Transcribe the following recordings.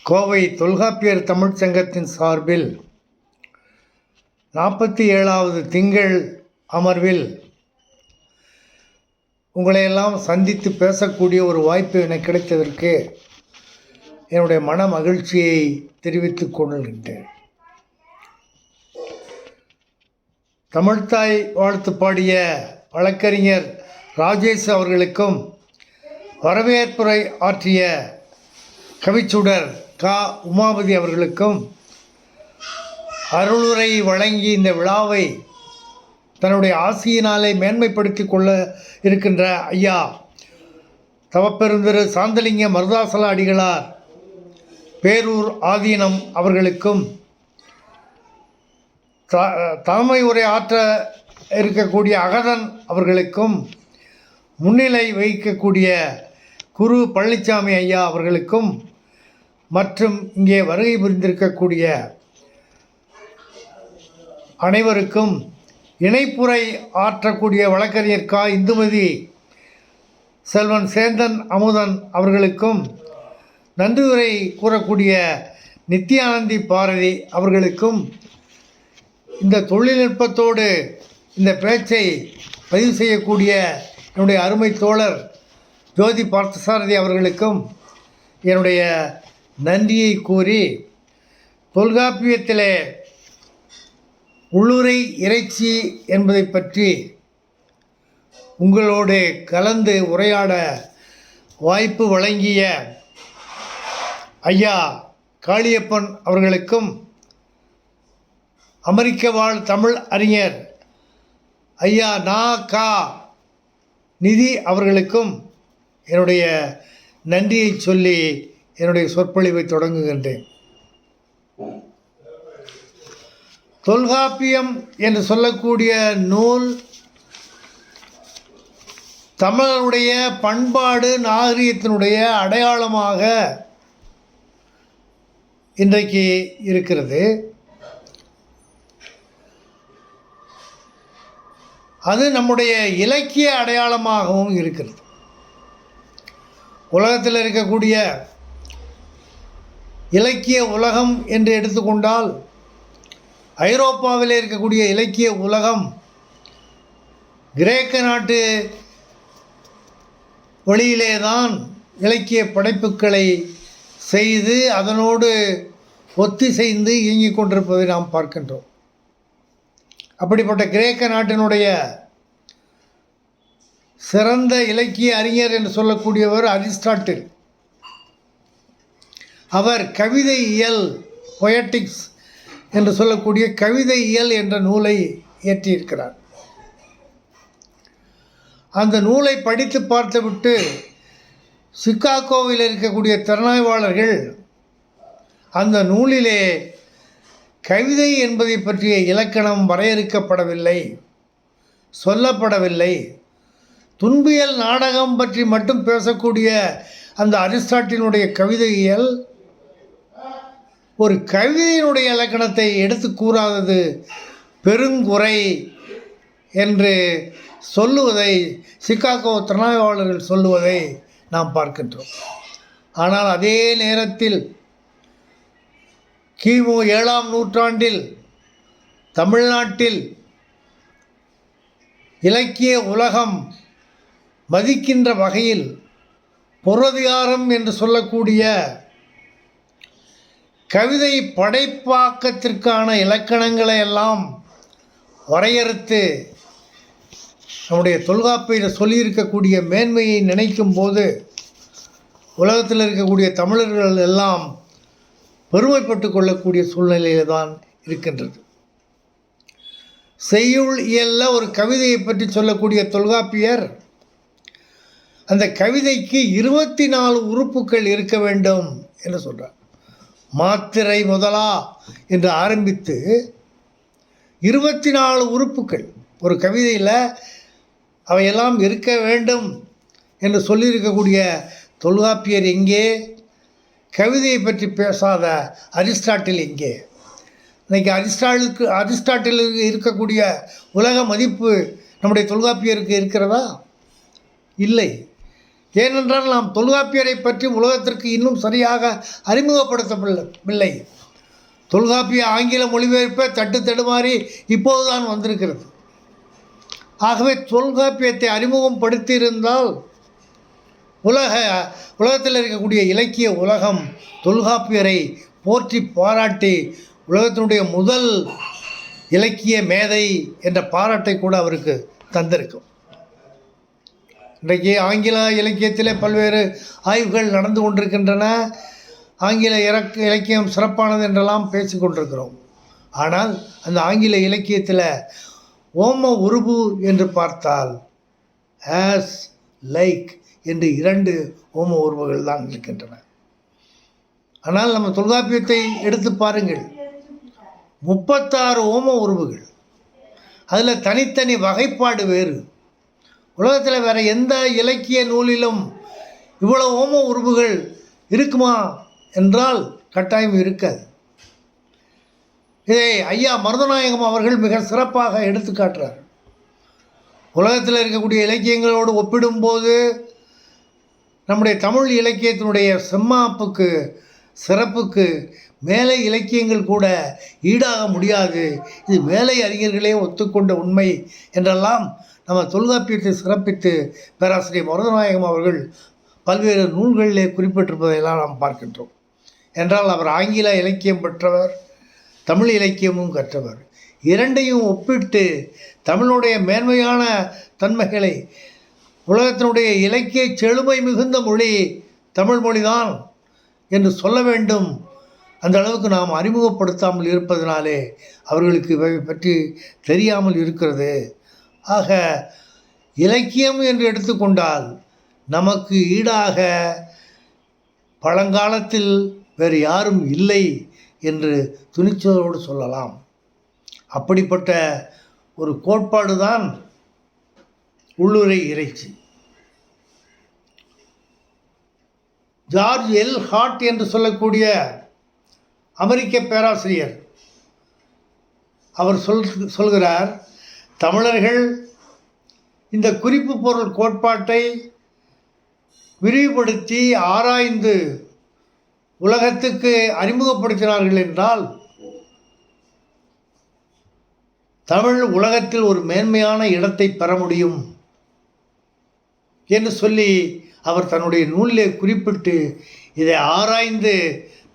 கோவை தொல்காப்பியர் தமிழ்ச் சங்கத்தின் சார்பில் 47வது திங்கள் அமர்வில் உங்களையெல்லாம் சந்தித்து பேசக்கூடிய ஒரு வாய்ப்பு எனக்கு கிடைத்ததற்கு என்னுடைய மன மகிழ்ச்சியை தெரிவித்துக் கொள்கின்றேன். தமிழ்த்தாய் வாழ்த்து பாடிய வழக்கறிஞர் ராஜேஷ் அவர்களுக்கும் வரவேற்புரை ஆற்றிய கவிச்சுடர் உமாபதி அவர்களுக்கும் அருளுரை வழங்கி இந்த விழாவை தன்னுடைய ஆசியினாலே மேன்மைப்படுத்தி கொள்ள இருக்கின்ற ஐயா தவப்பெருந்திரு சாந்தலிங்க மருதாசல அடிகளார் பேரூர் ஆதீனம் அவர்களுக்கும் தலைமை உரை ஆற்ற இருக்கக்கூடிய அகதன் அவர்களுக்கும் முன்னிலை வகிக்கக்கூடிய குரு பழனிசாமி ஐயா அவர்களுக்கும் மற்றும் இங்கே வருகை புரிந்திருக்கக்கூடிய அனைவருக்கும் இணைப்புரை ஆற்றக்கூடிய வழக்கறிஞர் இந்துமதி செல்வன் சேந்தன் அமுதன் அவர்களுக்கும் நன்றியுரை கூறக்கூடிய நித்யானந்தி பாரதி அவர்களுக்கும் இந்த தொழில்நுட்பத்தோடு இந்த பேச்சை பதிவு செய்யக்கூடிய என்னுடைய அருமை தோழர் ஜோதி பார்த்தசாரதி அவர்களுக்கும் என்னுடைய நன்றியை கூறி தொல்காப்பியத்திலே உள்ளுரை இறைச்சி என்பதை பற்றி உங்களோடு கலந்து உரையாட வாய்ப்பு வழங்கிய ஐயா காளியப்பன் அவர்களுக்கும் அமெரிக்க வாழ் தமிழ் அறிஞர் ஐயா நிதி அவர்களுக்கும் என்னுடைய நன்றியை சொல்லி என்னுடைய சொற்பொழிவை தொடங்குகின்றேன். தொல்காப்பியம் என்று சொல்லக்கூடிய நூல் தமிழருடைய பண்பாடு நாகரிகத்தினுடைய அடையாளமாக இன்றைக்கு இருக்கிறது. அது நம்முடைய இலக்கிய அடையாளமாகவும் இருக்கிறது. உலகத்தில் இருக்கக்கூடிய இலக்கிய உலகம் என்று எடுத்துக்கொண்டால் ஐரோப்பாவில் இருக்கக்கூடிய இலக்கிய உலகம் கிரேக்க நாட்டு வழியிலே தான் இலக்கிய படைப்புகளை செய்து அதனோடு ஒத்திசைந்து இயங்கிக் கொண்டிருப்பதை நாம் பார்க்கின்றோம். அப்படிப்பட்ட கிரேக்க நாட்டினுடைய சிறந்த இலக்கிய அறிஞர் என்று சொல்லக்கூடியவர் அரிஸ்டாட்டில். அவர் கவிதை இயல் பொயட்டிக்ஸ் என்று சொல்லக்கூடிய கவிதை இயல் என்ற நூலை இயற்றியிருக்கிறார். அந்த நூலை படித்து பார்த்துவிட்டு சிகாகோவில் இருக்கக்கூடிய திறனாய்வாளர்கள் அந்த நூலிலே கவிதை என்பதை பற்றிய இலக்கணம் வரையறுக்கப்படவில்லை, சொல்லப்படவில்லை. துன்பியல் நாடகம் பற்றி மட்டும் பேசக்கூடிய அந்த அரிஸ்டாட்டினுடைய கவிதையியல் ஒரு கவிதையினுடைய இலக்கணத்தை எடுத்து கூறாதது பெருங்குறை என்று சொல்லுவதை சிகாகோ திறனாய்வாளர்கள் சொல்லுவதை நாம் பார்க்கின்றோம். ஆனால் அதே நேரத்தில் கிமு 7ஆம் நூற்றாண்டில் தமிழ்நாட்டில் இலக்கிய உலகம் மதிக்கின்ற வகையில் பொருளதிகாரம் என்று சொல்லக்கூடிய கவிதை படைப்பாக்கத்திற்கான இலக்கணங்களை எல்லாம் வரையறுத்து நம்முடைய தொல்காப்பியர் சொல்லியிருக்கக்கூடிய மேன்மையை நினைக்கும் போது உலகத்தில் இருக்கக்கூடிய தமிழர்கள் எல்லாம் பெருமைப்பட்டு கொள்ளக்கூடிய சூழ்நிலையில் தான் இருக்கின்றது. செய்யுள் இயல்ல ஒரு கவிதையை பற்றி சொல்லக்கூடிய தொல்காப்பியர் அந்த கவிதைக்கு 24 உறுப்புகள் இருக்க வேண்டும் என்று சொல்கிறார். மாத்திரை முதலா என்று ஆரம்பித்து 24 உறுப்புகள் ஒரு கவிதையில் அவையெல்லாம் இருக்க வேண்டும் என்று சொல்லியிருக்கக்கூடிய தொல்காப்பியர் எங்கே? கவிதையை பற்றி பேசாத அரிஸ்டாட்டில் எங்கே? இன்றைக்கி அரிஸ்டாட்டிலுக்கு இருக்கக்கூடிய உலக மதிப்பு நம்முடைய தொல்காப்பியருக்கு இருக்கிறதா? இல்லை. ஏனென்றால் நாம் தொல்காப்பியரை பற்றி உலகத்திற்கு இன்னும் சரியாக அறிமுகப்படுத்தவில்லை. தொல்காப்பிய ஆங்கில மொழிபெயர்ப்பை தட்டு தடுமாறி இப்போதுதான் வந்திருக்கிறது. ஆகவே தொல்காப்பியத்தை அறிமுகப்படுத்தியிருந்தால் உலகத்தில் இருக்கக்கூடிய இலக்கிய உலகம் தொல்காப்பியரை போற்றி பாராட்டி உலகத்தினுடைய முதல் இலக்கிய மேதை என்ற பாராட்டை கூட அவருக்கு தந்திருக்கும். இன்றைக்கு ஆங்கில இலக்கியத்திலே பல்வேறு ஆய்வுகள் நடந்து கொண்டிருக்கின்றன. ஆங்கில இலக்கியம் சிறப்பானது என்றெல்லாம் பேசி கொண்டிருக்கிறோம். ஆனால் அந்த ஆங்கில இலக்கியத்தில் ஓம உருபு என்று பார்த்தால் ஆஸ், லைக் என்று 2 ஓம உருவுகள் தான் இருக்கின்றன. ஆனால் நம்ம தொல்காப்பியத்தை எடுத்து பாருங்கள், 36 ஓம உருவுகள். அதில் தனித்தனி வகைப்பாடு வேறு. உலகத்தில் வேறு எந்த இலக்கிய நூலிலும் இவ்வளவு ஓம உருவுகள் இருக்குமா என்றால் கட்டாயம் இருக்காது. இதை ஐயா மருதநாயகம் அவர்கள் மிக சிறப்பாக எடுத்து காட்டுறார். உலகத்தில் இருக்கக்கூடிய இலக்கியங்களோடு ஒப்பிடும்போது நம்முடைய தமிழ் இலக்கியத்தினுடைய செம்மாப்புக்கு சிறப்புக்கு மேலை இலக்கியங்கள் கூட ஈடாக முடியாது. இது மேலை அறிஞர்களே ஒத்துக்கொண்ட உண்மை என்றெல்லாம் நம்ம தொல்காப்பியத்தை சிறப்பித்து பேராசிரியர் மருதநாயகம் அவர்கள் பல்வேறு நூல்களிலே குறிப்பிட்டிருப்பதையெல்லாம் நாம் பார்க்கின்றோம். என்றால் அவர் ஆங்கில இலக்கியம் பெற்றவர், தமிழ் இலக்கியமும் கற்றவர். 2ஐயும் ஒப்பிட்டு தமிழுடைய மேன்மையான தன்மைகளை, உலகத்தினுடைய இலக்கிய செழுமை மிகுந்த மொழி தமிழ் மொழிதான் என்று சொல்ல வேண்டும். அந்த அளவுக்கு நாம் அறிமுகப்படுத்தாமல் இருப்பதனாலே அவர்களுக்கு இவை பற்றி தெரியாமல் இருக்கிறது. ஆக இலக்கியம் என்று எடுத்துக்கொண்டால் நமக்கு ஈடாக பழங்காலத்தில் வேறு யாரும் இல்லை என்று துணிச்சலோடு சொல்லலாம். அப்படிப்பட்ட ஒரு கோட்பாடு தான் உள்ளுறை இறைச்சி. ஜார்ஜ் எல் ஹார்ட் என்று சொல்லக்கூடிய அமெரிக்க பேராசிரியர் அவர் சொல்கிறார், தமிழர்கள் இந்த குறிப்பு பொருள் கோட்பாட்டை விரிவுபடுத்தி ஆராய்ந்து உலகத்துக்கு அறிமுகப்படுத்தினார்கள் என்றால் தமிழ் உலகத்தில் ஒரு மேன்மையான இடத்தை பெற முடியும் என்று சொல்லி அவர் தன்னுடைய நூலிலே குறிப்பிட்டு, இதை ஆராய்ந்து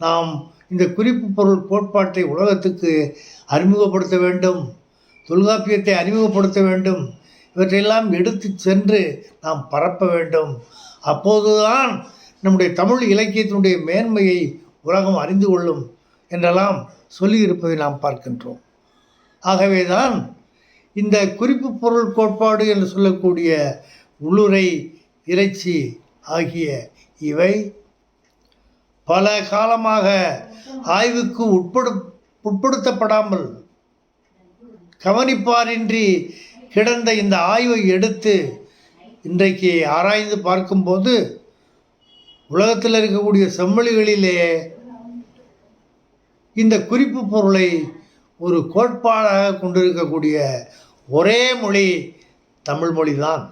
நாம் இந்த குறிப்பு பொருள் கோட்பாட்டை உலகத்துக்கு அறிமுகப்படுத்த வேண்டும், தொல்காப்பியத்தை அறிமுகப்படுத்த வேண்டும், இவற்றையெல்லாம் எடுத்து சென்று நாம் பரப்ப வேண்டும். அப்போதுதான் நம்முடைய தமிழ் இலக்கியத்தினுடைய மேன்மையை உலகம் அறிந்து கொள்ளும் என்றெல்லாம் சொல்லியிருப்பதை நாம் பார்க்கின்றோம். ஆகவே தான் இந்த குறிப்பு பொருள் கோட்பாடு என்று சொல்லக்கூடிய உள்ளுறை இறைச்சி ஆகிய இவை பல காலமாக ஆய்வுக்கு உட்படுத்தப்படாமல் கவனிப்பாரின்றி கிடந்த இந்த ஆய்வை எடுத்து இன்றைக்கு ஆராய்ந்து பார்க்கும்போது உலகத்தில் இருக்கக்கூடிய செம்மொழிகளிலே இந்த குறிப்பு பொருளை ஒரு கோட்பாடாக கொண்டிருக்கக்கூடிய ஒரே மொழி தமிழ் மொழி தான்.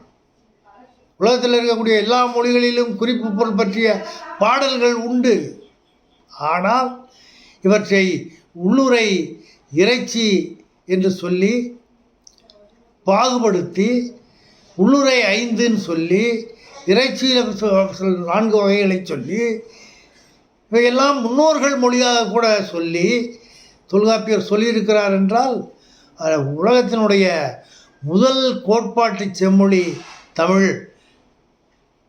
உலகத்தில் இருக்கக்கூடிய எல்லா மொழிகளிலும் குறிப்பு பொருள் பற்றிய பாடல்கள் உண்டு. ஆனால் இவற்றை உள்ளுறை இறைச்சி என்று சொல்லி பாகுபடுத்தி உள்ளுறை 5ன்னு சொல்லி இறைச்சியில் 4 வகைகளை சொல்லி இவையெல்லாம் முன்னோர்கள் மொழியாக கூட சொல்லி தொல்காப்பியர் சொல்லியிருக்கிறார் என்றால் உலகத்தினுடைய முதல் கோட்பாட்டு செம்மொழி தமிழ்.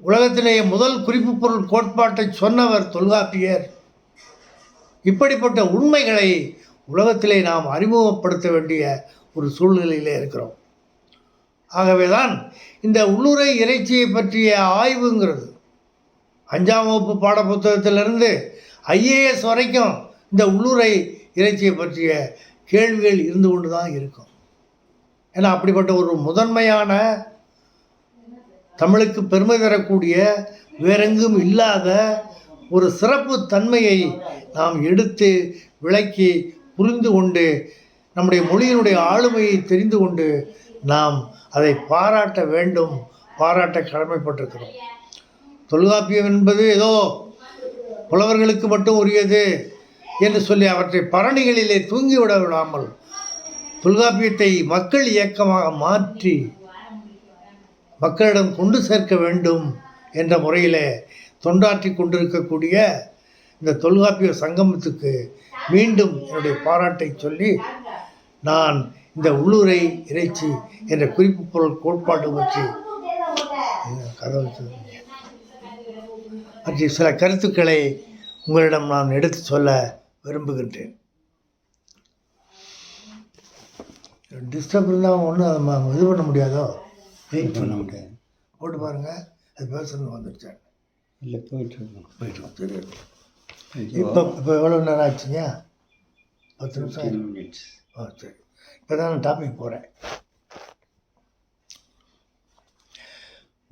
உலகத்திலேயே முதல் குறிப்பு பொருள் கோட்பாட்டை சொன்னவர் தொல்காப்பியர். இப்படிப்பட்ட உண்மைகளை உலகத்திலே நாம் அறிமுகப்படுத்த வேண்டிய ஒரு சூழ்நிலையிலே இருக்கிறோம். ஆகவே தான் இந்த உள்ளுறை இறைச்சியை பற்றிய ஆய்வுங்கிறது 5ஆம் வகுப்பு பாடப்புத்தகத்திலிருந்து IAS வரைக்கும் இந்த உள்ளுறை இறைச்சியை பற்றிய கேள்விகள் இருந்து கொண்டு தான் இருக்கும். ஏன்னா அப்படிப்பட்ட ஒரு முதன்மையான தமிழுக்கு பெருமை தரக்கூடிய வேறெங்கும் இல்லாத ஒரு சிறப்பு தன்மையை நாம் எடுத்து விளக்கி புரிந்து கொண்டு நம்முடைய மொழியினுடைய ஆளுமையை தெரிந்து கொண்டு நாம் அதை பாராட்ட வேண்டும், பாராட்ட கடமைப்பட்டிருக்கிறோம். தொல்காப்பியம் என்பது ஏதோ புலவர்களுக்கு மட்டும் உரியது என்று சொல்லி அவற்றை பரணிகளிலே தூங்கிவிட விடாமல் தொல்காப்பியத்தை மக்கள் இயக்கமாக மாற்றி மக்களிடம் கொண்டு சேர்க்க வேண்டும் என்ற முறையில் தொண்டாற்றி கொண்டிருக்கக்கூடிய இந்த தொல்காப்பிய சங்கமத்துக்கு மீண்டும் என்னுடைய பாராட்டை சொல்லி நான் இந்த உள்ளுரை இறைச்சி என்ற குறிப்பு பொருள் கோட்பாடு பற்றி சில கருத்துக்களை உங்களிடம் நான் எடுத்து சொல்ல விரும்புகின்றேன். டிஸ்டர்ப் இருந்தால் ஒன்றும் இது பண்ண முடியாதோ, வெயிட் பண்ண முடியாது. போட்டு பாருங்கள், அது பேசணும் வந்துடுச்சாங்க. இல்லை போயிட்டு சரி. இப்போ எவ்வளோ நேரம் ஆச்சுங்க? 10 நிமிஷம். சரி, இப்போ தான் நான் டாபிக் போகிறேன்.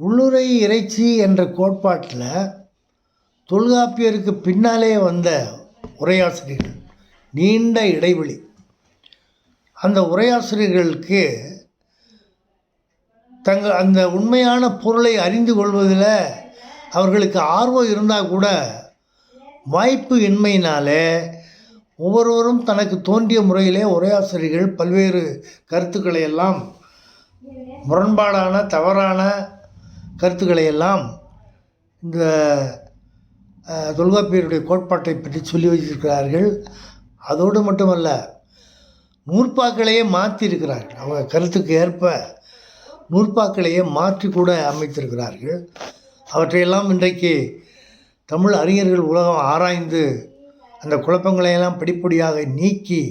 உள்ளுரை இறைச்சி என்ற கோட்பாட்டில் தொல்காப்பியருக்கு பின்னாலே வந்த உரையாசிரியர்கள் நீண்ட இடைவெளி. அந்த உரையாசிரியர்களுக்கு அந்த உண்மையான பொருளை அறிந்து கொள்வதில் அவர்களுக்கு ஆர்வம் இருந்தால் கூட வாய்ப்பு இன்மையினாலே ஒவ்வொருவரும் தனக்கு தோன்றிய முறையிலே உரையாசிரியர்கள் பல்வேறு கருத்துக்களை எல்லாம், முரண்பாடான தவறான கருத்துக்களை எல்லாம் இந்த தொல்காப்பியருடைய கோட்பாட்டை பற்றி சொல்லி வச்சிருக்கிறார்கள். அதோடு மட்டுமல்ல, நூற்பாக்களையே மாற்றியிருக்கிறார்கள். அவங்க கருத்துக்கு ஏற்ப நூற்பாக்களையே மாற்றி கூட அமைத்திருக்கிறார்கள். அவற்றையெல்லாம் இன்றைக்கு தமிழ் அறிஞர்கள் உலகம் ஆராய்ந்து அந்த குழப்பங்களையெல்லாம் படிப்படியாக நீக்கி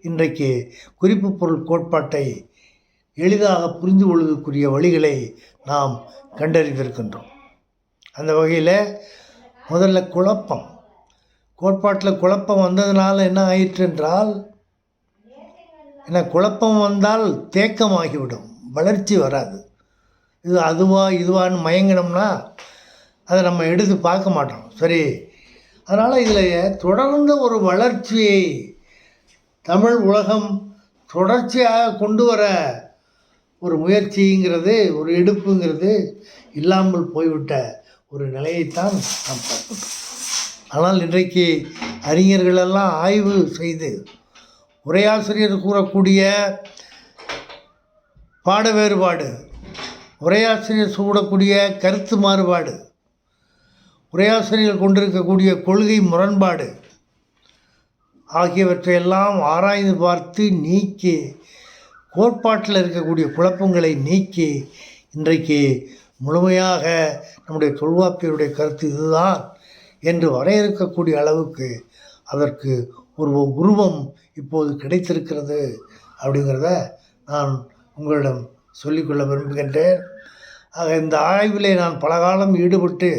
இன்றைக்கு குறிப்பு பொருள் கோட்பாட்டை எளிதாக புரிந்து கொள்வதற்குரிய வழிகளை நாம் கண்டறிந்திருக்கின்றோம். அந்த வகையில் முதல்ல கோட்பாட்டில் குழப்பம் வந்ததுனால என்ன ஆயிற்று என்றால், ஏன்னா குழப்பம் வந்தால் தேக்கமாகிவிடும், வளர்ச்சி வராது. இது இதுவான்னு மயங்கினோம்னா அதை நம்ம எடுத்து பார்க்க மாட்டோம். சரி, அதனால் இதில் தொடர்ந்த ஒரு வளர்ச்சியை தமிழ் உலகம் தொடர்ச்சியாக கொண்டு வர ஒரு முயற்சிங்கிறது, ஒரு எடுப்புங்கிறது இல்லாமல் போய்விட்ட ஒரு நிலையைத்தான் நாம் பார்க்கணும். ஆனால் இன்றைக்கு அறிஞர்களெல்லாம் ஆய்வு செய்து உரையாசிரியர் கூறக்கூடிய பாட வேறுபாடு, உரையாசிரியர் கூறக்கூடிய கருத்து மாறுபாடு, உரையாசிரியர் கொண்டிருக்கக்கூடிய கொள்கை முரண்பாடு ஆகியவற்றையெல்லாம் ஆராய்ந்து பார்த்து நீக்கி, கோட்பாட்டில் இருக்கக்கூடிய குழப்பங்களை நீக்கி இன்றைக்கு முழுமையாக நம்முடைய தொல்காப்பியருடைய கருத்து இதுதான் என்று வரையறுக்கக்கூடிய அளவுக்கு அதற்கு ஒரு உருவம் இப்போது கிடைத்திருக்கிறது அப்படிங்கிறத நான் உங்களிடம் சொல்லிக்கொள்ள விரும்புகின்றேன். ஆக இந்த ஆய்விலே நான் பல காலம் ஈடுபட்டு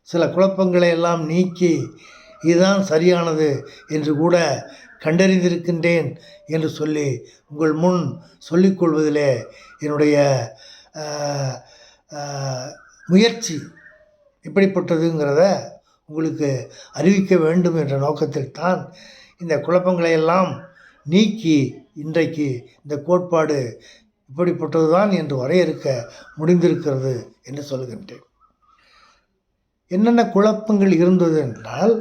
சில குழப்பங்களை எல்லாம் நீக்கி இதுதான் சரியானது என்று கூட கண்டறிந்திருக்கின்றேன் என்று சொல்லி உங்கள் முன் சொல்லிக்கொள்வதிலே என்னுடைய முயற்சி இப்படிப்பட்டதுங்கிறத உங்களுக்கு அறிவிக்க வேண்டும் என்ற நோக்கத்தில் தான் இந்த குழப்பங்களை எல்லாம் நீக்கி இன்றைக்கு இந்த கோட்பாடு இப்படிப்பட்டது தான் என்று வரையறுக்க முடிந்திருக்கிறது என்று சொல்கின்றேன். என்னென்ன குழப்பங்கள் இருந்தது என்றால்,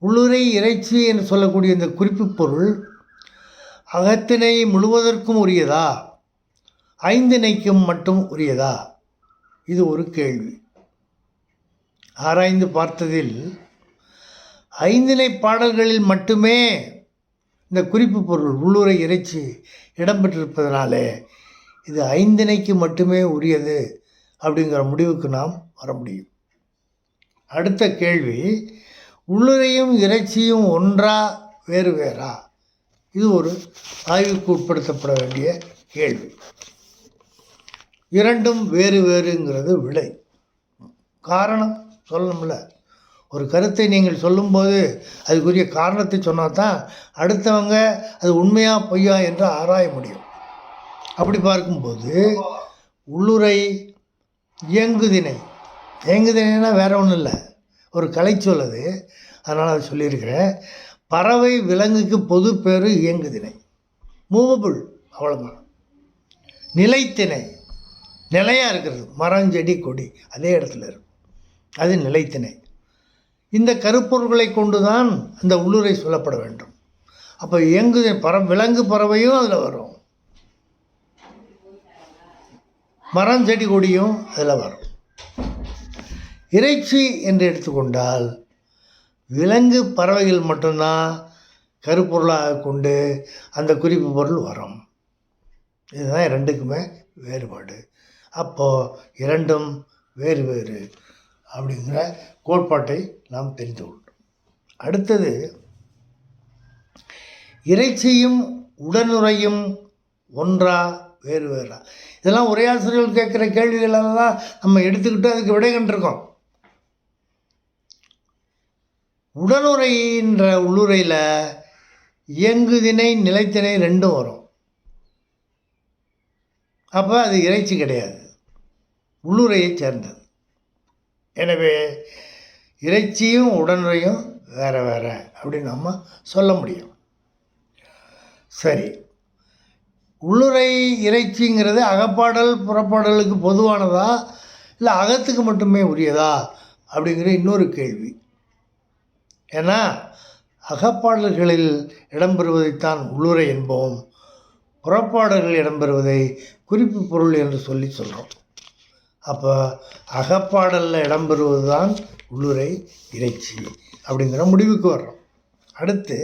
உள்ளுரை இறைச்சி என்று சொல்லக்கூடிய இந்த குறிப்பு பொருள் அகத்திணை முழுவதற்கும் உரியதா, ஐந்திணைக்கும் மட்டும் உரியதா? இது ஒரு கேள்வி. ஆராய்ந்து பார்த்ததில் ஐந்திணை பாடல்களில் மட்டுமே இந்த குறிப்பு பொருள் உள்ளுரை இறைச்சி இடம்பெற்றிருப்பதனாலே இது ஐந்திணைக்கு மட்டுமே உரியது அப்படிங்கிற முடிவுக்கு நாம் வர முடியும். அடுத்த கேள்வி, உள்ளுரையும் இறைச்சியும் ஒன்றா வேறு வேறா? இது ஒரு ஆய்வுக்கு உட்படுத்தப்பட வேண்டிய கேள்வி. இரண்டும் வேறு வேறுங்கிறது விடை. காரணம் சொல்லணும்ல. ஒரு கருத்தை நீங்கள் சொல்லும்போது அதுக்குரிய காரணத்தை சொன்னால் தான் அடுத்தவங்க அது உண்மையா பொய்யா என்று ஆராய முடியும். அப்படி பார்க்கும்போது உள்ளுரை இயங்குதிணைனா வேறு ஒன்றும் இல்லை, ஒரு கலைச்சொல் அது. அதனால் அதை சொல்லியிருக்கிறேன். பறவை விலங்குக்கு பொது பேர் இயங்குதிணை, மூவபிள், அவ்வளோதான். நிலைத்திணை நிலையாக இருக்கிறது. மரம் செடி கொடி அதே இடத்துல இருக்கும், அது நிலைத்திணை. இந்த கருப்பொருள்களை கொண்டு தான் அந்த உள்ளுரை சொல்லப்பட வேண்டும். அப்போ விலங்கு பறவையும் அதில் வரும், மரம் செடி கொடியும் அதில் வரும். இறைச்சி என்று எடுத்துக்கொண்டால் விலங்கு பறவைகள் மட்டும்தான் கருப்பொருளாக கொண்டு அந்த குறிப்பு பொருள் வரும். இதுதான் ரெண்டுக்குமே வேறுபாடு. அப்போது இரண்டும் வேறு வேறு அப்படிங்கிற கோட்பாட்டை நாம் தெரிந்து கொள்கிறோம். அடுத்தது, இறைச்சியும் உடனுறையும் ஒன்றா வேறு வேறா? இதெல்லாம் உரையாசிரியர்கள் கேட்குற கேள்விகளெல்லாம் தான் நம்ம எடுத்துக்கிட்டு அதுக்கு விடை கண்டிருக்கோம். உடனுறைன்ற உள்ளுரையில் இயங்குதிணை நிலைத்திணை ரெண்டும் வரும். அப்போ அது இறைச்சி கிடையாது, உள்ளுரையை சேர்ந்தது. எனவே இறைச்சியும் உடனுறையும் வேறு வேறு அப்படின்னு நம்ம சொல்ல முடியும். சரி, உள்ளுரை இறைச்சிங்கிறது அகப்பாடல் புறப்பாடலுக்கு பொதுவானதா இல்லை அகத்துக்கு மட்டுமே உரியதா அப்படிங்கிற இன்னொரு கேள்வி. ஏன்னா அகப்பாடல்களில் இடம்பெறுவதைத்தான் உள்ளுரை என்போம், புறப்பாடல்கள் இடம்பெறுவதை குறிப்பு பொருள் என்று சொல்கிறோம். அப்போ அகப்பாடலில் இடம்பெறுவது தான் உள்ளுரை இறைச்சி அப்படிங்கிற முடிவுக்கு வர்றோம். அடுத்து,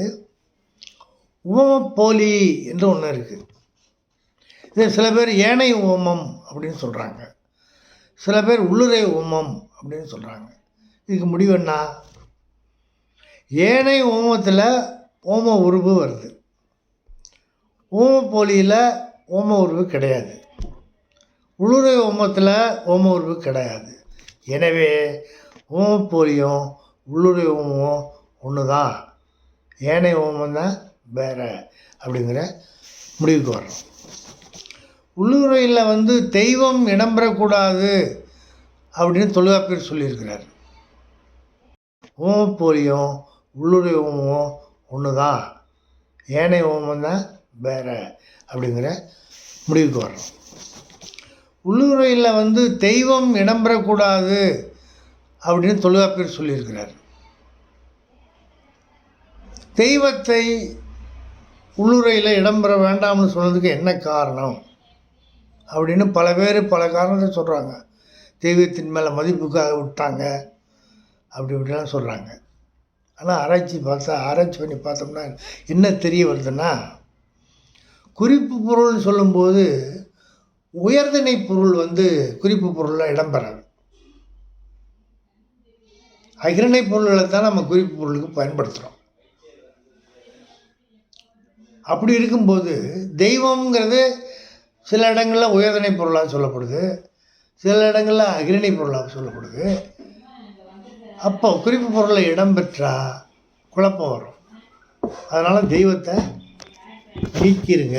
உவமப்போலி என்று ஒன்று இருக்குது. இது சில பேர் ஏனை உவமம் அப்படின்னு சொல்கிறாங்க, சில பேர் உள்ளுரை உவமம் அப்படின்னு சொல்கிறாங்க. இதுக்கு முடிவு என்ன? ஏனை ஓமத்தில் ஓம உருவு வருது, ஓமப்போலியில் ஓம உருவு கிடையாது, உள்ளுரை ஓமத்தில் ஓம உருவு கிடையாது. எனவே ஓமப்போலியும் உள்ளுரை ஓமமும் ஒன்று தான், ஏனை ஓமம் தான் வேறு அப்படிங்கிற முடிவுக்கு வர்றோம். உள்ளுரையில் தெய்வம் இடம்பெறக்கூடாது அப்படின்னு தொல்காப்பியர் சொல்லியிருக்கிறார். ஓமப்போலியும் உள்ளுரை ஓமமும் ஒன்று தான், ஏனை ஓமம் தான் வேறு அப்படிங்கிற முடிவுக்கு வர்றோம். உள்ளுரையில் தெய்வம் இடம்பெறக்கூடாது அப்படின்னு தொல்காப்பியர் சொல்லியிருக்கிறார். தெய்வத்தை உள்ளுரையில் இடம்பெற வேண்டாம்னு சொன்னதுக்கு என்ன காரணம் அப்படின்னு பல பேர் பல காரணத்தை சொல்கிறாங்க. தெய்வத்தின் மேலே மதிப்புக்காக விட்டாங்க அப்படி இப்படிலாம் சொல்கிறாங்க. ஆனால் ஆராய்ச்சி பண்ணி பார்த்தோம்னா என்ன தெரிய வருதுன்னா, குறிப்பு பொருள்னு சொல்லும்போது உயர்திணை பொருள் குறிப்பு பொருளில் இடம்பெறாது. அகிரணை பொருள்களை தான் நம்ம குறிப்பு பொருளுக்கு பயன்படுத்துகிறோம். அப்படி இருக்கும்போது தெய்வங்கிறது சில இடங்களில் உயர்திணை பொருளாக சொல்லப்படுது, சில இடங்களில் அகிரணை பொருளாக சொல்லப்படுது. அப்போ குறிப்பு பொருளை இடம்பெற்றால் குழப்பம் வரும். அதனால் தெய்வத்தை நீக்கிருங்க,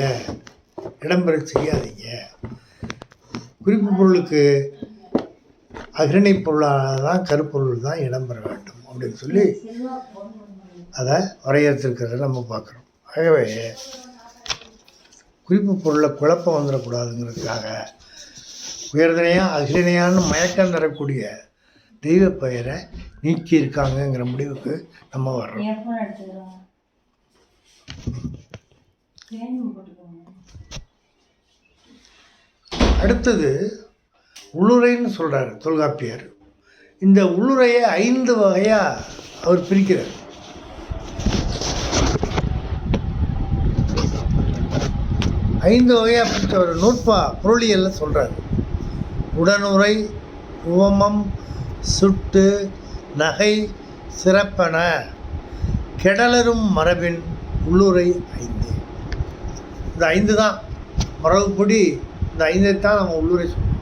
இடம்பெற செய்யாதீங்க. குறிப்பு பொருளுக்கு அகிரணை பொருளாக தான் கருப்பொருள் தான் இடம்பெற வேண்டும் அப்படின்னு சொல்லி அதை வரையறுத்திருக்கிறத நம்ம பார்க்குறோம். ஆகவே குறிப்பு பொருளில் குழப்பம் வந்துடக்கூடாதுங்கிறதுக்காக உயர்திணையாக அகிரணையான்னு மயக்கம் தரக்கூடிய தெய்வ பெயரை நீக்கியிருக்காங்கங்கிற முடிவுக்கு நம்ம வர்றோம். அடுத்தது உள்ளுரைன்னு சொல்கிறார் தொல்காப்பியர். இந்த உள்ளுரையை 5 வகையாக அவர் பிரிக்கிறார். ஐந்து வகையாக பிரித்த ஒரு நூற்பா பொருளியலில் சொல்கிறார். உடனுரை, உவமம், சுட்டு, நகை, சிறப்பன, கெடலரும் மரபின் உள்ளுரை 5. இந்த 5 தான் மரபுப்படி, இந்த 5 தான் நம்ம உள்ளுரை சொல்கிறோம்.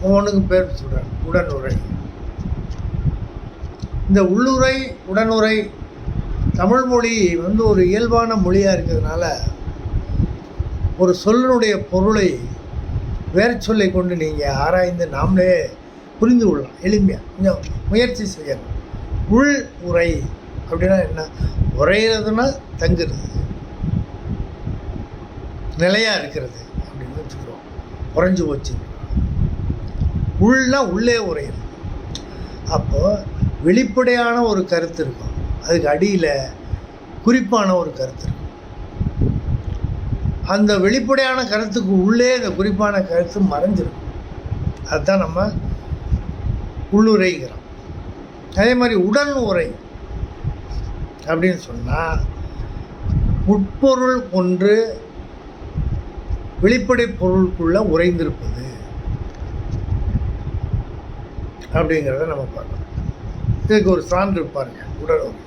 ஒவ்வொன்றுக்கும் பேர் சொல்கிறார். உடனுரை, இந்த உள்ளுரை உடனுரை தமிழ் மொழி ஒரு இயல்பான மொழியாக இருக்கிறதுனால ஒரு சொல்லினுடைய பொருளை வேறு சொல்லை கொண்டு நீங்கள் ஆராய்ந்து நாமளே புரிந்து கொள்ளலாம். எளிமையாக கொஞ்சம் முயற்சி செய்யணும். உள் உரை அப்படின்னா என்ன? உரைகிறதுனா தங்குறது, நிலையாக இருக்கிறது அப்படின்னு வச்சுக்கிறோம். உறைஞ்சி போச்சு. உள்னா உள்ளே உரையும். அப்போது வெளிப்படையான ஒரு கருத்து இருக்கும், அதுக்கு அடியில் குறிப்பான ஒரு கருத்து இருக்கும். அந்த வெளிப்படையான கருத்துக்கு உள்ளே அந்த குறிப்பான கருத்து மறைஞ்சிருக்கும். அதுதான் நம்ம உள்ளுரைங்கிறோம். அதே மாதிரி உடன் உரை அப்படின்னு சொன்னால் உட்பொருள் ஒன்று வெளிப்படை பொருளுக்குள்ளே உறைந்திருப்பது அப்படிங்கிறத நம்ம பார்க்கணும். இதுக்கு ஒரு சான்று பாருங்க. உடல் உரை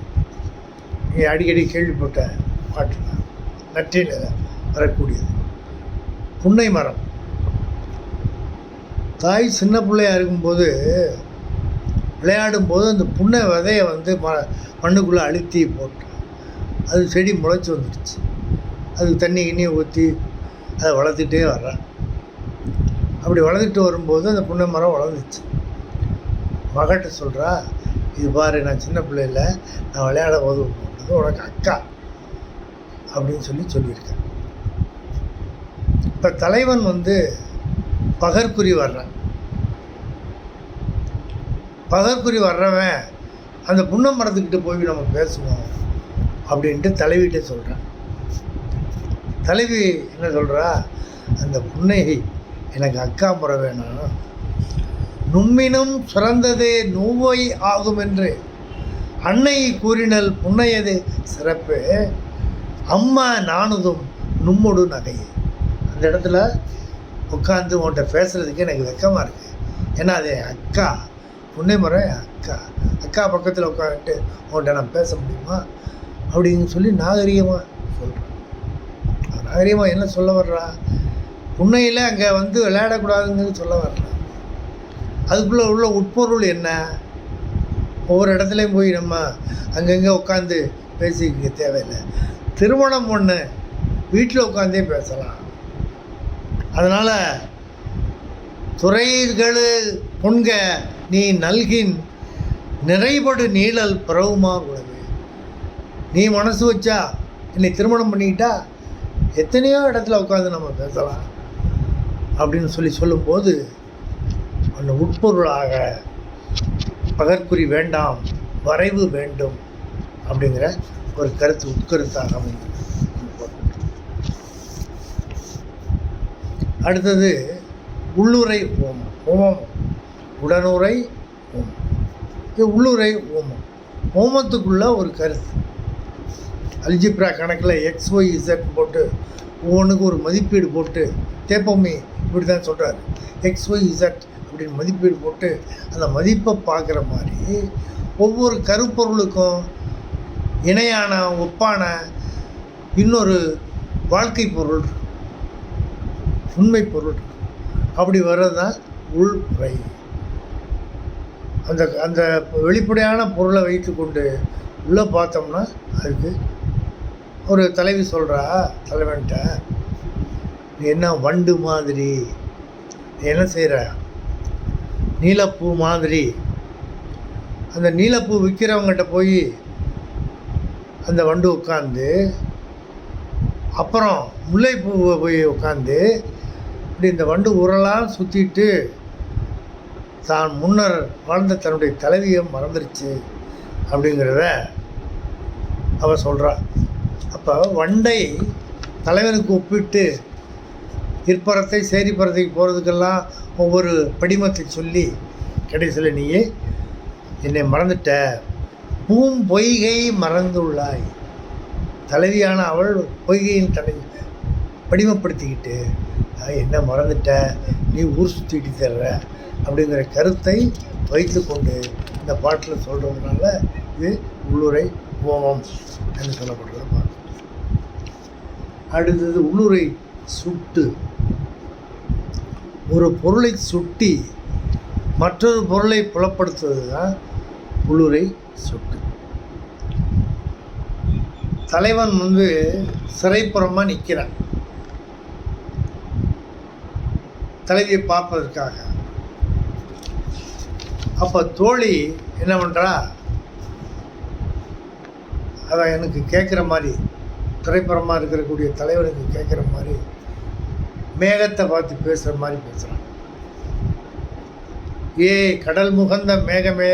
நீங்கள் அடிக்கடி கேள்விப்பட்ட பாட்டு தான், நற்றினில் வரக்கூடியது. புன்னை மரம் தாய் சின்ன பிள்ளையாக இருக்கும்போது விளையாடும்போது அந்த புன்னை விதையை வந்து மண்ணுக்குள்ளே அழுத்தி போட்டு அது செடி முளைச்சி வந்துடுச்சு. அதுக்கு தண்ணி கிண்ணியை ஊற்றி அதை வளர்த்துட்டே வர்றேன். அப்படி வளர்த்துட்டு வரும்போது அந்த புன்னை மரம் வளர்ந்துச்சு. மகட்ட சொல்கிறா, இது பாரு, நான் சின்ன பிள்ளையில் நான் விளையாட போது போட்டது உனக்கு அக்கா அப்படின்னு சொல்லியிருக்கேன். இப்போ தலைவன் வந்து பகற்குறி வர்றான். பகற்குறி வர்றவன் அந்த புன்னை மரத்துக்கிட்ட போய் நம்ம பேசுவோம் அப்படின்ட்டு தலைவிகிட்ட சொல்கிறான். தலைவி என்ன சொல்கிறா, அந்த புன்னை எனக்கு அக்கா முறை வேணாம், நும்மினும் சுரந்ததே நோவை ஆகும் என்று அன்னை கூறினல் புன்னையது சிறப்பு, அம்மா நானுதும் நும்மொடு நகை. அந்த இடத்துல உட்காந்து உன்கிட்ட பேசுகிறதுக்கு எனக்கு வெக்கமாக இருக்குது. ஏன்னா அது அக்கா, புன்னை முறை அக்கா, அக்கா பக்கத்தில் உட்காந்துட்டு உன்கிட்ட நான் பேச முடியுமா அப்படின்னு சொல்லி நாகரிகமாக சொல்கிறேன். நாகரிகமாக என்ன சொல்ல வர்றா, புன்னையில் அங்கே வந்து விளையாடக்கூடாதுங்கிறது சொல்ல வர்றா. அதுக்குள்ளே உள்ள உட்பொருள் என்ன? ஒவ்வொரு இடத்துலையும் போய் நம்ம அங்கங்கே உட்காந்து பேசிக்க தேவையில்லை. திருமணம் ஒன்று வீட்டில் உட்காந்தே பேசலாம். அதனால் துறைகள் பொன்க நீ நல்கின் நிறைபடு நீழல் பிறவுமா உலகு. நீ மனசு வச்சா என்னை திருமணம் பண்ணிக்கிட்டா எத்தனையோ இடத்துல உட்காந்து நம்ம பேசலாம் அப்படின்னு சொல்லும்போது அந்த உட்பொருளாக பகற்குறி வேண்டாம், வரைவு வேண்டும் அப்படிங்கிற ஒரு கருத்து உட்கருத்தாக அமைந்தது. அடுத்தது உள்ளுரை ஓமம். ஓமம் உடனுரை ஓமம். இது உள்ளுரை ஓமம். ஓமத்துக்குள்ள ஒரு கருத்து. அல்ஜிப்ரா கணக்கில் XYZ போட்டு ஒவ்வொன்றுக்கு ஒரு மதிப்பீடு போட்டு தேப்போமே இப்படி தான் சொல்கிறார். XYZ அப்படின்னு மதிப்பீடு போட்டு அந்த மதிப்பை பார்க்குற மாதிரி ஒவ்வொரு கருப்பொருளுக்கும் இணையான ஒப்பான இன்னொரு வாழ்க்கை பொருள், உண்மை பொருள். அப்படி வர்றது தான் உள்உரை. அந்த அந்த வெளிப்படையான பொருளை வைத்து கொண்டு உள்ளே பார்த்தோம்னா அதுக்கு ஒரு தலைவி சொல்கிறா தலைவன்கிட்ட, நீ என்ன வண்டு மாதிரி, நீ என்ன செய்கிற, நீலப்பூ மாதிரி. அந்த நீலப்பூ விற்கிறவங்ககிட்ட போய் அந்த வண்டு உட்காந்து, அப்புறம் முல்லைப்பூவை போய் உட்காந்து இப்படி இந்த வண்டு உரலாம் சுற்றிட்டு தான் முன்னர் வாழ்ந்த தன்னுடைய தலைவியை மறந்துருச்சு அப்படிங்கிறத அவள் சொல்கிறாள். அப்போ வண்டை தலைவனுக்கு ஒப்பிட்டு இற்பறத்தை சேரிப்பறத்தைக்கு போகிறதுக்கெல்லாம் ஒவ்வொரு படிமத்தை சொல்லி கடைசியில் நீயே என்னை மறந்துட்ட, பூம்பொய்கை மறந்துள்ளாய். தலைவியான அவள் பொய்கையின் படிமப்படுத்திக்கிட்டு என்ன மறந்துட்ட, நீ ஊர் சுற்றிட்டு தர்ற அப்படிங்கிற கருத்தை வைத்து கொண்டு இந்த பாட்டில் சொல்கிறதுனால இது உள்ளுரை ஓமம் என்று சொல்லப்படுறத பார்க்கணும். அடுத்தது உள்ளுரை சுட்டு. ஒரு பொருளை சுட்டி மற்றொரு பொருளை புலப்படுத்துவது தான் உள்ளுரை சுட்டு. தலைவன் வந்து சிறைப்புறமாக நிற்கிறான் தலைவியை பார்ப்பதற்காக. அப்போ தோழி என்ன பண்ணுறா, அவன் எனக்கு கேட்குற மாதிரி, திரைப்புறமாக இருக்கக்கூடிய தலைவனுக்கு கேட்குற மாதிரி மேகத்தை பார்த்து பேசுகிற மாதிரி பேசுகிறான். ஏ கடல் முகந்த மேகமே,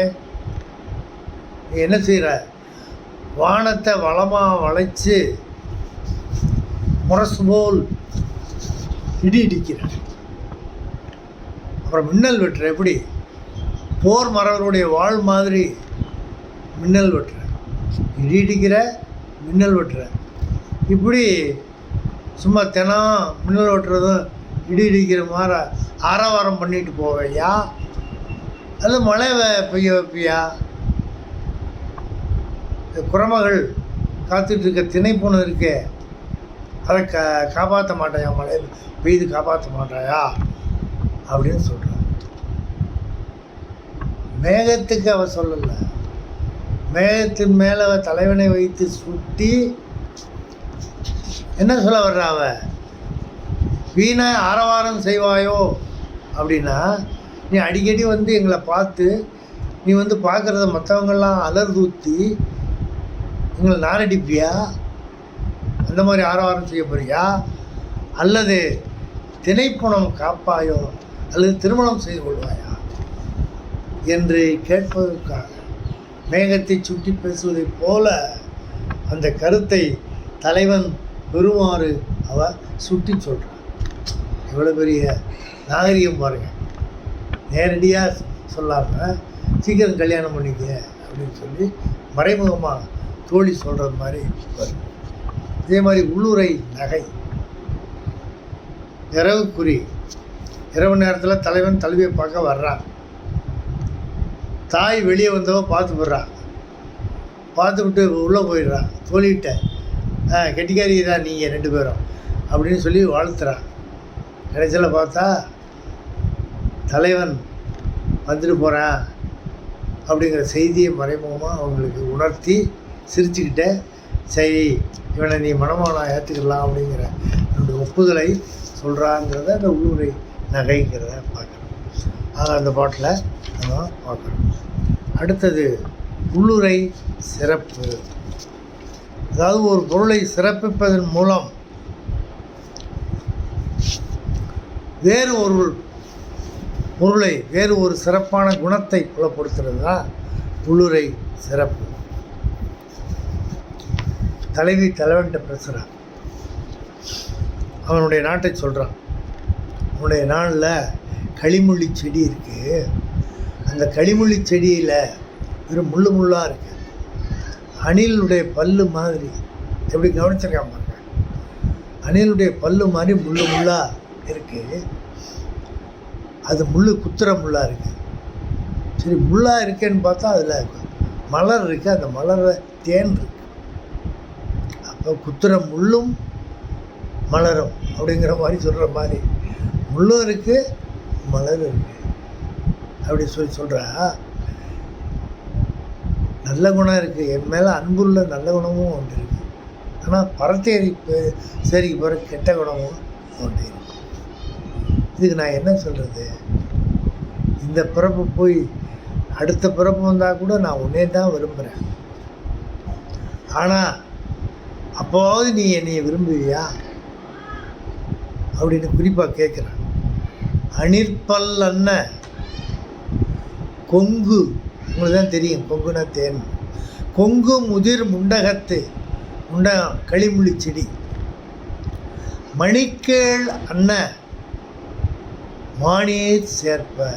நீ என்ன செய்கிற? வானத்தை வளமாக வளைச்சு முரசு போல் இடி இடிக்கிற. அப்புறம் மின்னல் வெட்டுற. எப்படி? போர் மரவருடைய வாழ் மாதிரி மின்னல் வெட்டுற, இடி இடிக்கிற, மின்னல் வெட்டுற. இப்படி சும்மா தினம் மின்னல் வெட்டுறதும் இடி இடிக்கிற மாதிரி ஆரவாரம் பண்ணிட்டு போவையா? அது மழை பெய்ய வைப்பியா? இந்த குரமகள் காத்துட்டு இருக்க திணைப்புணு இருக்கே, அதை காப்பாற்ற மாட்டாயா? மழை பெய்து காப்பாற்ற மாட்டாயா அப்படின்னு சொல்கிறான். மேகத்துக்கு அவ சொல்லலை, மேகத்தின் மேலே அவ தலைவனை வைத்து சுட்டி என்ன சொல்ல வர்ற? அவ வீணா ஆரவாரம் செய்வாயோ அப்படின்னா, நீ அடிக்கடி வந்து எங்களை பார்த்து நீ வந்து பார்க்குறத மற்றவங்கெல்லாம் அலர்தூத்தி எங்களை நாரடிப்பியா? அந்த மாதிரி ஆரவாரம் செய்ய போறியா? அல்லது திணைப்புணம் காப்பாயோ, அல்லது திருமணம் செய்து கொள்வாயா என்று கேட்பதற்காக மேகத்தை சுட்டி பேசுவதைப் போல அந்த கருத்தை தலைவன் பெறுமாறு அவ சுட்டி சொல்கிறான். எவ்வளோ பெரிய நாகரிகம் பாருங்க. நேரடியாக சொல்லாமல் சீக்கிரம் கல்யாணம் பண்ணிக்க அப்படின்னு சொல்லி மறைமுகமாக தோழி சொல்கிறது மாதிரி வரும். இதே மாதிரி உள்ளுரை நகை, இரவுக்குறி. இரவு நேரத்தில் தலைவன் தலைவியை பார்க்க வர்றான். தாய் வெளியே வந்தவ பார்த்து போடுறான். பார்த்து விட்டு உள்ளே போயிடுறான். தோழிகிட்ட கெட்டிக்காரி தான் நீங்கள் 2 பேரும் அப்படின்னு சொல்லி வாழ்த்துறான். கடைசியில் பார்த்தா தலைவன் வந்துட்டு போகிறான் அப்படிங்கிற செய்தியை மறைமுகமாக அவங்களுக்கு உணர்த்தி சிரிச்சுக்கிட்டே, சரி இவனை நீ மனமானா ஏற்றுக்கலாம் அப்படிங்கிற என்னுடைய ஒப்புதலை சொல்கிறாங்கிறத அந்த உள்ளுரை நகைங்கிறத பார்க்குறோம். ஆக அந்த பாட்டில் நம்ம பார்க்குறோம். அடுத்தது உள்ளுரை சிறப்பு. அதாவது ஒரு பொருளை சிறப்பிப்பதன் மூலம் வேறு ஒரு பொருளை, வேறு ஒரு சிறப்பான குணத்தை புலப்படுத்துறது தான் உள்ளுரை சிறப்பு. தலைவி தலைவன்கிட்ட பேசுகிறான். அவனுடைய நாட்டை சொல்கிறான். அவனுடைய நாளில் களிமுள்ளி செடி இருக்குது. அந்த களிமுள்ளி செடியில் வெறும் முள்ளு முள்ளாக இருக்குது. அணிலுடைய பல்லு மாதிரி. எப்படி கவனிச்சிருக்கான் பாருங்க. அணிலுடைய பல்லு மாதிரி முள்ளு முள்ளாக இருக்குது. அது முள் குத்துற முள்ளாக இருக்குது. சரி, முள்ளாக இருக்கேன்னு பார்த்தா அதில் மலர் இருக்குது. அந்த மலரில் தேன் இருக்குது. அப்போ குத்துற முள்ளும் மலரும் அப்படிங்கிற மாதிரி சொல்கிற மாதிரி முள்ளும் இருக்குது, மலரும் இருக்குது அப்படி சொல்கிறா. நல்ல குணம் இருக்குது. என் மேலே அன்புள்ள நல்ல குணமும் ஒன்று இருக்குது. ஆனால் பரத்தேரி சரிக்கு போகிற கெட்ட குணமும் ஒன்று இருக்குது. இதுக்கு நான் என்ன சொல்கிறது? இந்த பிறப்பு போய் அடுத்த பிறப்பு வந்தால் கூட நான் உன்னே தான் விரும்புகிறேன். ஆனால் அப்போவாவது நீ என்னை விரும்புவியா அப்படின்னு குறிப்பாக கேட்குறேன். அணிற்பல் அன்ன கொங்கு, உங்களுக்கு தான் தெரியும் கொங்குனா தேன். கொங்கு முதிர் முண்டகத்து, முண்டகம் களிமுள்ளி செடி. மணிக்கேள் அன்ன மானியை சேர்ப்ப,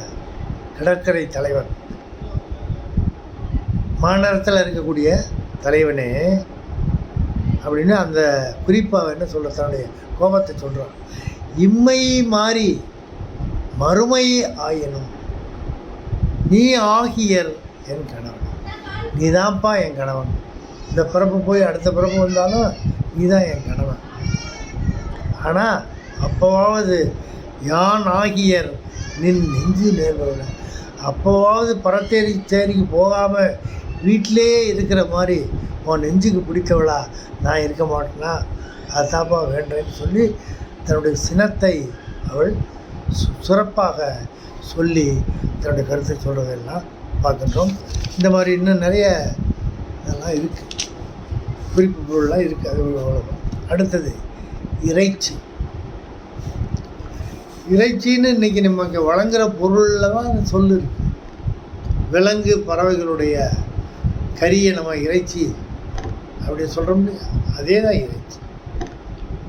கடற்கரை தலைவன். மாநகரத்தில் இருக்கக்கூடிய தலைவனே அப்படின்னு அந்த குறிப்பாக என்ன சொல்கிற, தன்னுடைய கோபத்தை சொல்கிறான். இம்மை மாறி மறுமை ஆயினும் நீ ஆகியர் என் கணவன். நீ தான்ப்பா என் கணவன். இந்த பிறப்பு போய் அடுத்த பிறப்பு வந்தாலும் நீ தான் என் கணவன். ஆனால் அப்போவாவது யான் ஆகியர் நின் நெஞ்சு நேர்வதில்லை. அப்போவாவது பரத்தேரி சேரிக்கு போகாமல் வீட்டிலே இருக்கிற மாதிரி உன் நெஞ்சுக்கு பிடித்தவளா நான் இருக்க மாட்டேனா, அதுதாப்பா வேண்டேன்னு சொல்லி தன்னுடைய சினத்தை அவள் சிறப்பாக சொல்லி தன்னுடைய கருத்தை சொல்கிறதெல்லாம் பார்க்கின்றோம். இந்த மாதிரி இன்னும் நிறைய இதெல்லாம் இருக்குது, குறிப்பு பொருள்லாம் இருக்குது. அது அவ்வளோதான். அடுத்தது இறைச்சி. இறைச்சின்னு இன்றைக்கி நமக்கு வழங்குகிற பொருளில் தான் சொல்லு இருக்கு. விலங்கு பறவைகளுடைய கறியை நம்ம இறைச்சி அப்படி சொல்கிறோம் இல்லையா, அதே தான் இறைச்சி.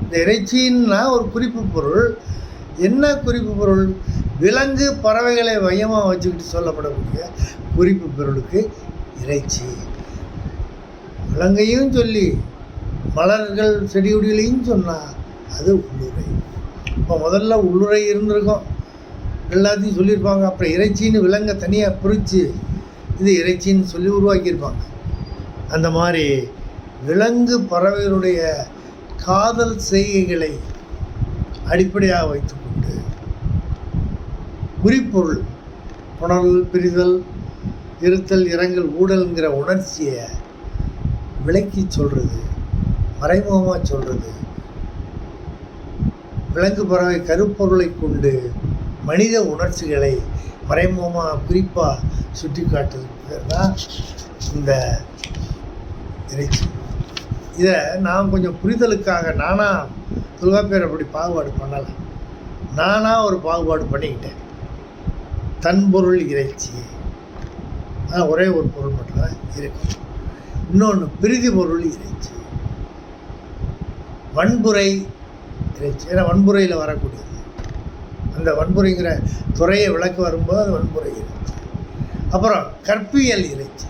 இந்த இறைச்சின்னா ஒரு குறிப்பு பொருள். என்ன குறிப்பு பொருள்? விலங்கு பறவைகளை மையமாக வச்சுக்கிட்டு சொல்லப்படக்கூடிய குறிப்பு பொருளுக்கு இறைச்சி. விலங்கையும் சொல்லி மலர்கள் செடி கொடிகளையும் சொன்னால் அது உள்ளுரை. இப்போ முதல்ல உள்ளுரை இருந்திருக்கும், எல்லாத்தையும் சொல்லியிருப்பாங்க. அப்புறம் இறைச்சின்னு விலங்கை தனியாக பிரித்து இது இறைச்சின்னு சொல்லி உருவாக்கியிருப்பாங்க. அந்த மாதிரி விலங்கு பறவைகளுடைய காதல் செய்கைகளை அடிப்படையாக வைத்துக்கொண்டு குறிப்பொருள் புணர்தல், பிரிதல், இருத்தல், இரங்கல், ஊடல்ங்கிற உணர்ச்சியை விளக்கி சொல்கிறது, மறைமுகமாக சொல்கிறது. விலங்கு பறவை கருப்பொருளை கொண்டு மனித உணர்ச்சிகளை மறைமுகமாக குறிப்பாக சுட்டி காட்டுறது தான் இந்த இறைச்சி. இதை நான் கொஞ்சம் புரிதலுக்காக நானாக தொல்காப்பியர் அப்படி பாகுபாடு பண்ணலை, நானாக ஒரு பாகுபாடு பண்ணிக்கிட்டேன். தன்பொருள் இறைச்சி, ஆனால் ஒரே ஒரு பொருள் மட்டும்தான் இருக்கும். இன்னொன்று பிரிதி பொருள் இறைச்சி, வன்புரை இறைச்சி. ஏன்னா வன்புரையில் வரக்கூடியது, அந்த வன்புரைங்கிற துறையை விளக்கு வரும்போது அது வன்புரை இறைச்சி. அப்புறம் கற்பியல் இறைச்சி.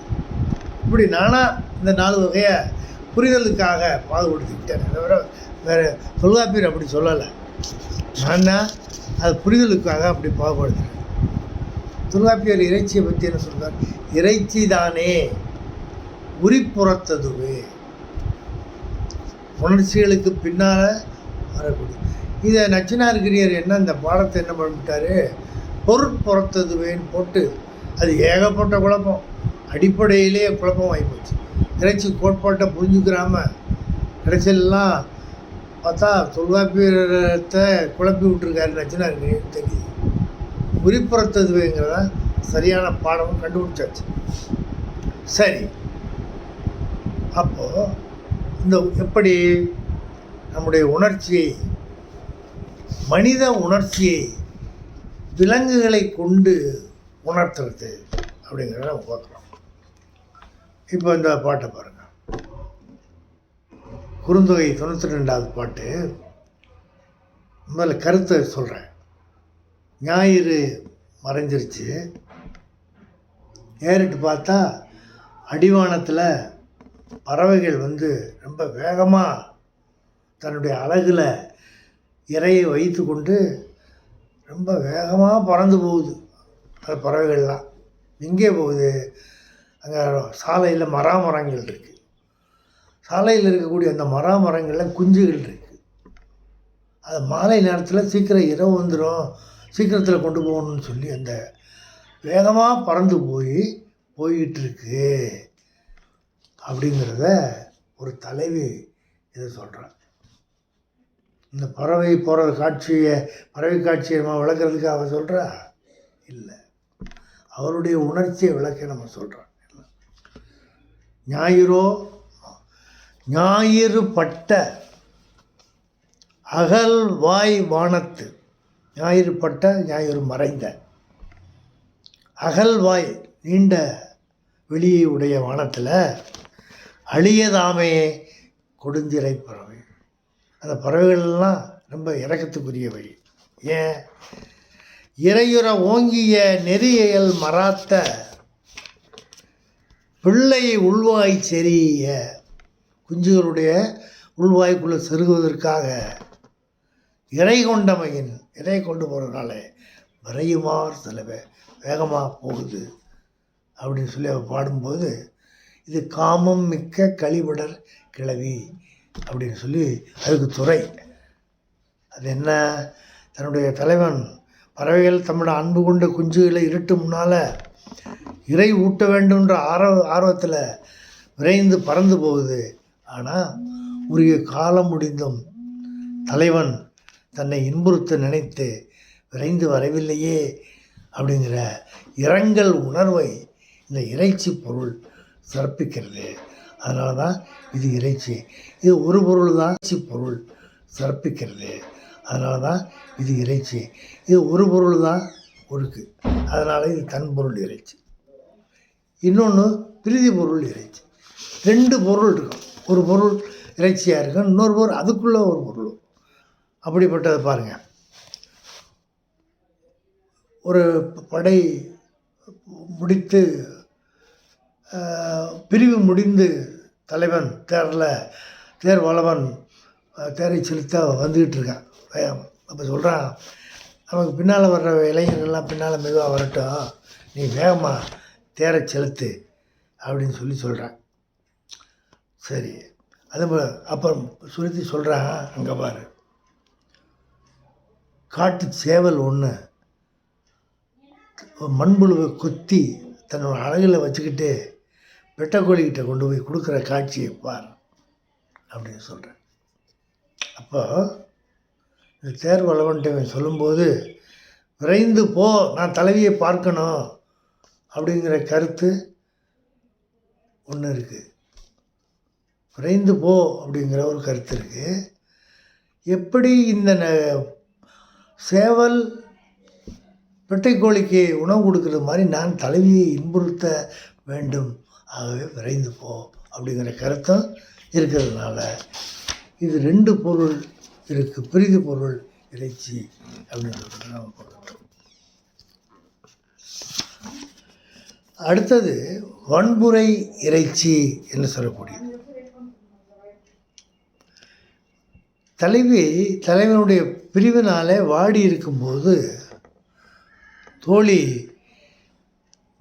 இப்படி நானாக இந்த 4 வகையை புரிதலுக்காக பாகுபடுத்திக்கிட்டேன். தவிர வேறு தொல்காப்பியர் அப்படி சொல்லலை, நான் தான் அது புரிதலுக்காக அப்படி பாகுபடுத்துகிறேன். தொல்காப்பியர் இறைச்சியை பற்றி என்ன சொல்கிறார்? இறைச்சி தானே உரிப்புறத்ததுவே, உணர்ச்சிகளுக்கு பின்னால் வரக்கூடிய. இதை நச்சினார்கிரியர் என்ன இந்த பாடத்தை என்ன பண்ணிவிட்டார், பொருட்புறத்ததுவேன்னு போட்டு அது ஏகப்பட்ட குழப்பம், அடிப்படையிலே குழப்பம் ஆகிப்போச்சு. இறைச்சி கோட்பாட்டை புரிஞ்சுக்கிறாம கடைசியெல்லாம் பார்த்தா தொல்காப்பியத்தை குழப்பி விட்டுருக்காரு நச்சினார்கிரியர் தெரியுது. உரிப்புறத்ததுவேங்கிறத சரியான பாடமும் கண்டுபிடிச்சாச்சு. சரி, அப்போது இந்த எப்படி நம்முடைய உணர்ச்சியை, மனித உணர்ச்சியை விலங்குகளை கொண்டு உணர்த்துறது அப்படிங்கிறத நம்ம பார்க்குறோம். இப்போ இந்த பாட்டை பாருங்கள், குறுந்தொகை 92வது பாட்டு. முதல்ல கருத்தை சொல்கிறேன். ஞாயிறு மறைஞ்சிருச்சு, ஏறிட்டு பார்த்தா அடிவானத்தில் பறவைகள் ரொம்ப வேகமாக தன்னுடைய அலகில் இரையை வைத்து கொண்டு ரொம்ப வேகமாக பறந்து போகுது. அந்த பறவைகள்லாம் எங்கே போகுது? அங்கே சாலையில் மரங்கள் இருக்குது, சாலையில் இருக்கக்கூடிய அந்த மரங்களில் குஞ்சுகள் இருக்குது. அது மாலை நேரத்தில் சீக்கிரம் இரவு வந்துடும், சீக்கிரத்தில் கொண்டு போகணும்னு சொல்லி அந்த வேகமாக பறந்து போய்கிட்டு இருக்கு அப்படிங்கிறத ஒரு தலைவி இதை சொல்கிறார். இந்த பறவை போகிற பறவை காட்சியை நம்ம விளக்குறதுக்கு அவள் சொல்கிறா இல்லை, அவருடைய உணர்ச்சியை விளக்க நம்ம சொல்கிறோம். ஞாயிறு பட்ட அகல் வாய் வானத்து, ஞாயிறு பட்ட ஞாயிறு மறைந்த, அகல்வாய் நீண்ட வெளியை உடைய வானத்தில் அழியதாமே கொடுஞ்சிறை பறவை. அந்த பறவைகள்லாம் ரொம்ப இறக்கத்துக்குரியவை. ஏன்? இறையுற ஓங்கிய நெறியல் மராத்த பிள்ளை உள்வாய் செறிய, குஞ்சுகளுடைய உள்வாய்க்குள்ளே செருகுவதற்காக இறை கொண்டமையின், இறை கொண்டு போகிறதுனால விரையுமாறு சில வேகமாக போகுது அப்படின்னு சொல்லி அவள் பாடும்போது, இது காமம் மிக்க கழிவிடர் கிளவி அப்படின்னு சொல்லி அதுக்கு துறை. அது என்ன? தன்னுடைய தலைவன் பறவைகள் தம்மோட அன்பு கொண்ட குஞ்சுகளை இருட்டு முன்னால் இறை ஊட்ட வேண்டும்ன்ற ஆர்வத்தில் விரைந்து பறந்து போகுது. ஆனால் உரிய காலம் முடிந்தும் தலைவன் தன்னை இன்புறுத்த நினைத்து விரைந்து வரவில்லையே அப்படிங்கிற இரங்கல் உணர்வை இந்த இறைச்சி பொருள் சிறப்பிக்கிறது. அதனால தான் இது இறைச்சி. இது ஒரு பொருள் தான் இறைச்சி பொருள் சிறப்பிக்கிறது. அதனால தான் இது இறைச்சி. இது ஒரு பொருள் தான் இருக்குது, அதனால் இது தன் பொருள் இறைச்சி. இன்னொன்று பிரீதி பொருள் இறைச்சி. 2 பொருள் இருக்கும். ஒரு பொருள் இறைச்சியாக இருக்கும், இன்னொரு பொருள் அதுக்குள்ளே ஒரு பொருள். அப்படிப்பட்டதை பாருங்கள். ஒரு படை முடித்து பிரிவு முடிந்து தலைவன் தேர் வளவன் தேரை செலுத்த வந்துக்கிட்டு இருக்கான் வேகம். அப்போ சொல்கிறான், நமக்கு பின்னால் வர்ற இளைஞர்கள்லாம் பின்னால் மெதுவாக வரட்டும், நீ வேகமாக தேரை செலுத்து அப்படின்னு சொல்கிறான். சரி, அது அப்புறம் சுருத்தி சொல்கிறான், அங்கே பாரு, காட்டு சேவல் ஒன்று மண்புழுவை கொத்தி தன்னோட அழகில் வச்சுக்கிட்டு வெட்டக்கோழிக்கிட்ட கொண்டு போய் கொடுக்குற காட்சியை பார் அப்படின்னு சொல்கிறேன். அப்போ இந்த தேர் வளவன்ட்டு சொல்லும்போது, விரைந்து போ, நான் தலைவியை பார்க்கணும் அப்படிங்கிற கருத்து ஒன்று இருக்குது. விரைந்து போ அப்படிங்கிற ஒரு கருத்து இருக்குது. எப்படி இந்த சேவல் வெட்டைக்கோழிக்கு உணவு கொடுக்குறது மாதிரி நான் தலைவியை இன்புறுத்த வேண்டும், ஆகவே விரைந்து போ அப்படிங்கிற கருத்தும் இருக்கிறதுனால இது 2 பொருள் இருக்குது, பிரீதி பொருள் இறைச்சி அப்படின்னு சொல்லிட்டு நம்ம பார்க்கணும். அடுத்தது வன்புரை இறைச்சி என்று சொல்லக்கூடியது. தலைவனுடைய பிரிவினாலே வாடி இருக்கும்போது தோழி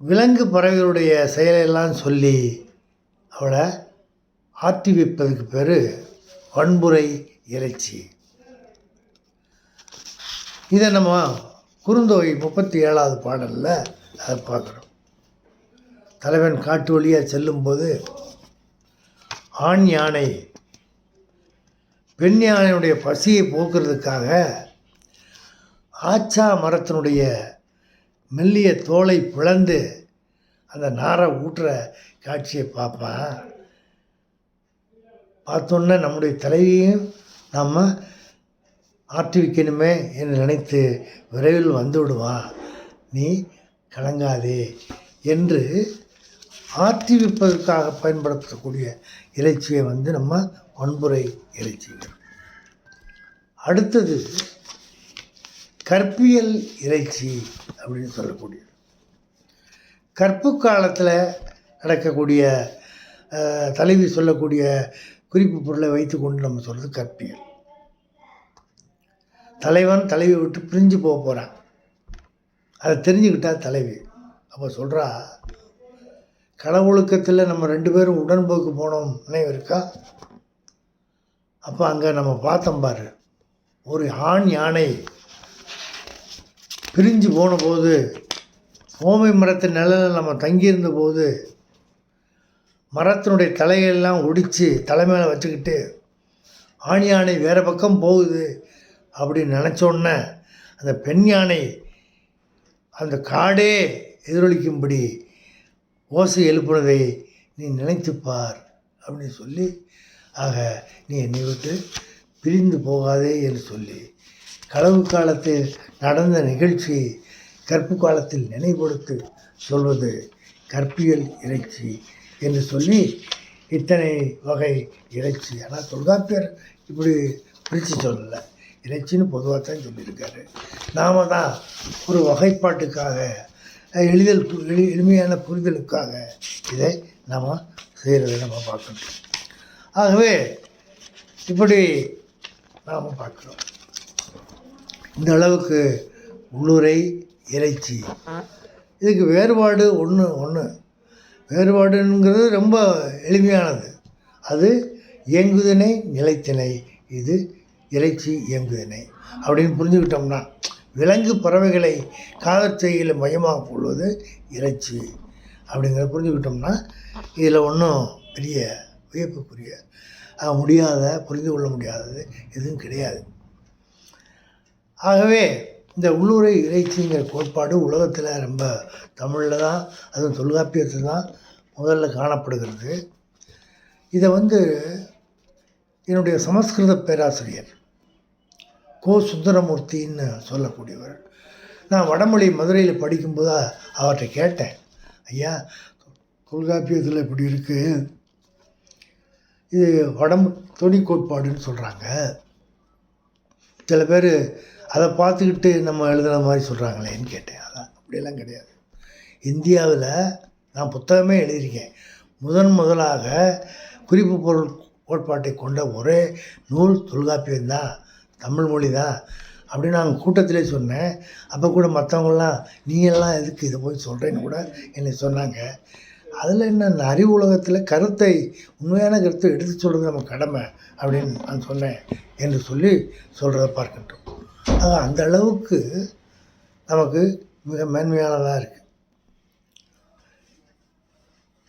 விலங்கு பறவைகளுடைய செயலெல்லாம் சொல்லி அவளை ஆட்டி வைப்பதுக்கு பேர் வன்புரை இறைச்சி. இதை நம்ம குறுந்தொகை 37வது பாடலில் அதை பார்க்குறோம். தலைவன் காட்டு வழியாக செல்லும்போது ஆண் யானை பெண் யானையுடைய பசியை போக்குறதுக்காக ஆச்சா மரத்தினுடைய மெல்லிய தோலை பிளந்து அந்த நாரை ஊட்டுற காட்சியை பார்ப்பான். பார்த்தோன்னே நம்முடைய தலைவியையும் நாம் ஆட்டி வைக்கணுமே என்று நினைத்து விரைவில் வந்து விடுவான், நீ கலங்காதே என்று ஆட்டி வைப்பதற்காக பயன்படுத்தக்கூடிய இறைச்சியை நம்ம வன்புரை இறைச்சி. அடுத்தது கற்பியல் இறைச்சி அப்படின்னு சொல்லக்கூடியது. கற்பு காலத்தில் நடக்கக்கூடிய தலைவி சொல்லக்கூடிய குறிப்பு பொருளை வைத்து கொண்டு நம்ம சொல்கிறது கற்பியல். தலைவன் தலைவி விட்டு பிரிஞ்சு போக போகிறான், அதை தெரிஞ்சுக்கிட்டா தலைவி. அப்போ சொல்கிறா, கடவுளுக்கத்தில் நம்ம 2 பேரும் உடன்போக்கு போனோம் நினைவு இருக்கா? அப்போ அங்கே நம்ம பார்த்தோம் பாரு, ஒரு ஆண் யானை பிரிஞ்சு போன போது ஓமை மரத்தின் நிழலில் நம்ம தங்கியிருந்த போது மரத்தினுடைய தலைகளெல்லாம் ஒடித்து தலைமையில வச்சுக்கிட்டு ஆண் யானை வேறு பக்கம் போகுது அப்படின்னு நினச்சோன்னே அந்த பெண் யானை அந்த காடே எதிரொலிக்கும்படி ஓசை எழுப்புனதை நீ நினைத்துப்பார் அப்படின்னு சொல்லி, ஆக நீ என்னை விட்டு பிரிந்து போகாதே என்று சொல்லி களவு காலத்தில் நடந்த நிகழ்ச்சி கற்பு காலத்தில் நினைவுபடுத்தி சொல்வது கற்பியல் இறைச்சி என்று சொல்லி இத்தனை வகை இறைச்சி. ஆனால் தொல்காப்பியர் இப்படி பிரித்து சொல்லலை, இறைச்சின்னு பொதுவாக தான் சொல்லியிருக்காரு. நாம் தான் ஒரு வகைப்பாட்டுக்காக எளிமையான புரிதலுக்காக இதை நாம் செய்கிறதை நம்ம பார்க்கணும். ஆகவே இப்படி நாம் பார்க்குறோம். இந்த அளவுக்கு உள்ளுரை இறைச்சி. இதுக்கு வேறுபாடு ஒன்று வேறுபாடுங்கிறது ரொம்ப எளிமையானது. அது இயங்குதிணை நிலைத்திணை, இது இறைச்சி இயங்குதிணை அப்படின்னு புரிஞ்சுக்கிட்டோம்னா, விலங்கு பறவைகளை காதல் செய்கையில் மையமாக கொள்வது இறைச்சி அப்படிங்கிறத புரிஞ்சுக்கிட்டோம்னா இதில் ஒன்றும் பெரிய வியப்புக்குரிய முடியாத புரிந்து கொள்ள முடியாதது எதுவும் கிடையாது. ஆகவே இந்த உள்ளுரை இறைச்சிங்கிற கோட்பாடு உலகத்தில் ரொம்ப தமிழில் தான், அதுவும் தொல்காப்பியத்தில் தான் முதல்ல காணப்படுகிறது. இதை என்னுடைய சமஸ்கிருத பேராசிரியர் கோ சுந்தரமூர்த்தின்னு சொல்லக்கூடியவர். நான் வடமொழி மதுரையில் படிக்கும்போது அவர்கிட்ட கேட்டேன், ஐயா தொல்காப்பியத்தில் இப்படி இருக்குது, இது தொனி கோட்பாடுன்னு சொல்கிறாங்க, சில பேர் அதை பார்த்துக்கிட்டு நம்ம எழுதுன மாதிரி சொல்கிறாங்களேன்னு கேட்டேன். அதான் அப்படியெல்லாம் கிடையாது. இந்தியாவில் நான் புத்தகமே எழுதியிருக்கேன். முதலாக குறிப்பு பொருள் கோட்பாட்டை கொண்ட ஒரே நூல் தொல்காப்பியம்தான், தமிழ் மொழி தான் அப்படின்னு நான் கூட்டத்திலே சொன்னேன். அப்போ கூட மற்றவங்களாம் நீங்கள்லாம் எதுக்கு இதை போய் சொல்கிறேன்னு கூட என்னை சொன்னாங்க. அதில் என்ன, அறிவு உலகத்தில் கருத்தை, உண்மையான கருத்தை எடுத்து சொல்கிறது நம்ம கடமை அப்படின்னு நான் சொன்னேன் என்று சொல்லி சொல்கிறத பார்க்கட்டும். ஆக அந்த அளவுக்கு நமக்கு மிக மேன்மையானதாக இருக்குது.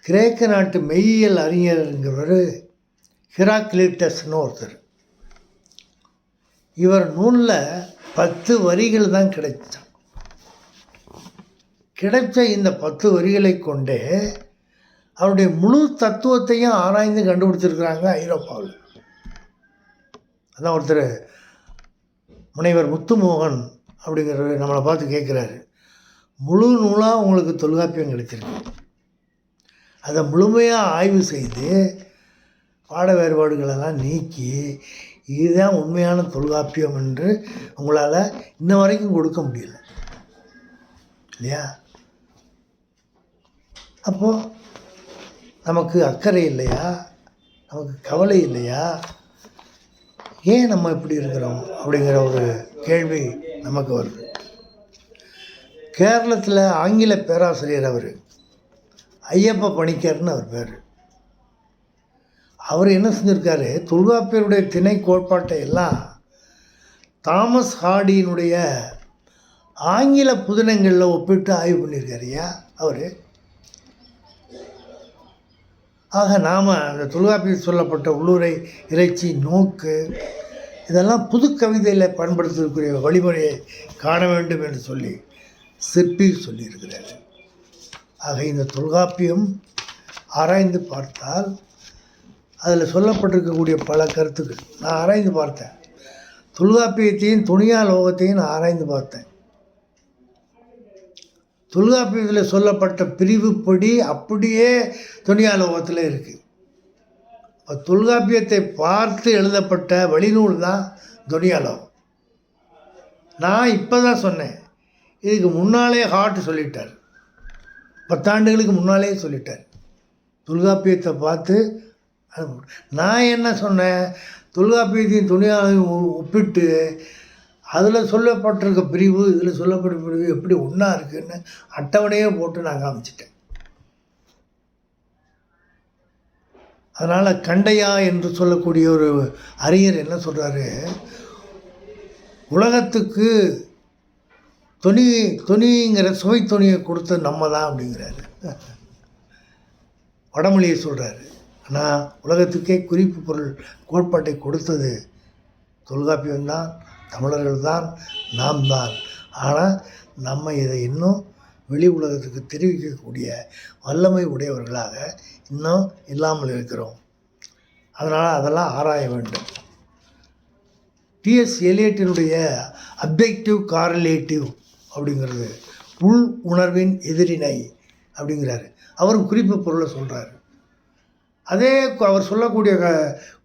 கிரேக்க நாட்டு மெய்யியல் அறிஞருங்கிறவர் ஹெராக்ளிட்டஸ்னு ஒருத்தர். இவர் நூலில் 10 வரிகள் தான் கிடைச்ச இந்த 10 வரிகளை கொண்டே அவருடைய முழு தத்துவத்தையும் ஆராய்ந்து கண்டுபிடிச்சிருக்கிறாங்க ஐரோப்பாவில். அதான் ஒருத்தர் முனைவர் முத்துமோகன் அப்படிங்கிறவர் நம்மளை பார்த்து கேட்குறாரு, முழு நூலாக உங்களுக்கு தொல்காப்பியம் கிடைச்சிருக்கு, அதை முழுமையாக ஆய்வு செய்து பாட வேறுபாடுகளெல்லாம் நீக்கி இதுதான் உண்மையான தொல்காப்பியம் என்று உங்களால் இன்ன வரைக்கும் கொடுக்க முடியல இல்லையா? அப்போது நமக்கு அக்கறை இல்லையா? நமக்கு கவலை இல்லையா? ஏன் நம்ம இப்படி இருக்கிறோம் அப்படிங்கிற ஒரு கேள்வி நமக்கு வருது. கேரளத்தில் ஆங்கில பேராசிரியர் அவர் ஐயப்ப பணிக்கர்னு அவர் பேர். அவர் என்ன செஞ்சுருக்காரு, தொல்காப்பியருடைய திணை கோட்பாட்டை எல்லாம் தாமஸ் ஹார்டியினுடைய ஆங்கில புதினங்களில் ஒப்பிட்டு ஆய்வு பண்ணியிருக்காருயா அவர். ஆக நாம் அந்த தொல்காப்பியத்தில் சொல்லப்பட்ட உள்ளுரை, இறைச்சி, நோக்கு இதெல்லாம் புது கவிதையில் பயன்படுத்தக்கூடிய வழிமுறையை காண வேண்டும் என்று சொல்லி சிற்பி சொல்லியிருக்கிறார். ஆக இந்த தொல்காப்பியம் ஆராய்ந்து பார்த்தால் அதில் சொல்லப்பட்டிருக்கக்கூடிய பல கருத்துக்கள் நான் ஆராய்ந்து பார்த்தேன். தொல்காப்பியத்தையும் துணியா லோகத்தையும் நான் ஆராய்ந்து பார்த்தேன். தொல்காப்பியத்தில் சொல்லப்பட்ட பிரிவுப்படி அப்படியே துணியா லோகத்தில் இருக்குது. தொல்காப்பியத்தை பார்த்து எழுதப்பட்ட வழிநூல் தான் துணியா லோகம். நான் இப்போ தான் சொன்னேன், இதுக்கு முன்னாலே ஹார்ட் சொல்லிட்டார், 10 ஆண்டுகளுக்கு முன்னாலே சொல்லிட்டார். தொல்காப்பியத்தை பார்த்து நான் என்ன சொன்னேன், தொல்காப்பியத்தையும் துணியாவையும் ஒப்பிட்டு அதில் சொல்லப்பட்டிருக்க பிரிவு இதில் சொல்லப்பட்ட பிரிவு எப்படி ஒன்றா இருக்குதுன்னு அட்டவணையே போட்டு நான் காமிச்சிட்டேன். அதனால் கண்டையா என்று சொல்லக்கூடிய ஒரு அறிஞர் என்ன சொல்கிறாரு, உலகத்துக்கு துணிங்கிற சுவை துணியை கொடுத்து நம்ம தான் அப்படிங்கிறாரு. வடமொழியை சொல்கிறாரு. ஆனால் உலகத்துக்கே குறிப்பு பொருள் கோட்பாட்டை கொடுத்தது தொல்காப்பியம்தான், தமிழர்கள் தான், நாம் தான். ஆனால் நம்ம இதை இன்னும் வெளி உலகத்துக்கு தெரிவிக்கக்கூடிய வல்லமை உடையவர்களாக இன்னும் இல்லாமல் இருக்கிறோம். அதனால் அதெல்லாம் ஆராய வேண்டும். டிஎஸ் எலியட்டினுடைய அப்ஜெக்டிவ் காரலேட்டிவ் அப்படிங்கிறது உள் உணர்வின் எதிரினை அப்படிங்கிறாரு. அவரும் குறிப்பு பொருளை சொல்கிறாரு. அதே அவர் சொல்லக்கூடிய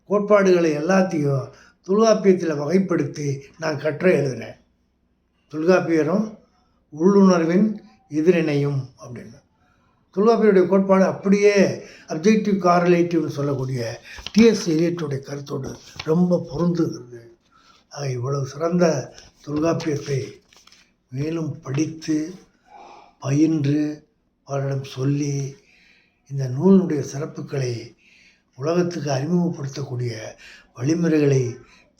கோட்பாடுகளை எல்லாத்தையும் தொல்காப்பியத்தில் வகைப்படுத்தி நான் கட்டுரை எழுதினேன். தொல்காப்பியரும் உள்ளுணர்வின் எதிரினையும் அப்படின்னு. தொல்காப்பியருடைய கோட்பாடு அப்படியே அப்ஜெக்டிவ் காரலேட்டிவ்னு சொல்லக்கூடிய டிஎஸ் எலியட்டுடைய கருத்தோடு ரொம்ப பொருந்துகிறது. ஆக இவ்வளவு சிறந்த தொல்காப்பியத்தை மேலும் படித்து பயின்று அவரிடம் சொல்லி இந்த நூலினுடைய சிறப்புகளை உலகத்துக்கு அறிமுகப்படுத்தக்கூடிய வழிமுறைகளை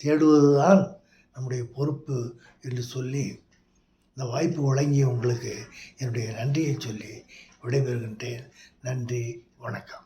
தேடுவதுதான் நம்முடைய பொறுப்பு என்று சொல்லி இந்த வாய்ப்பு வழங்கிய உங்களுக்கு என்னுடைய நன்றியை சொல்லி விடைபெறுகின்றேன். நன்றி, வணக்கம்.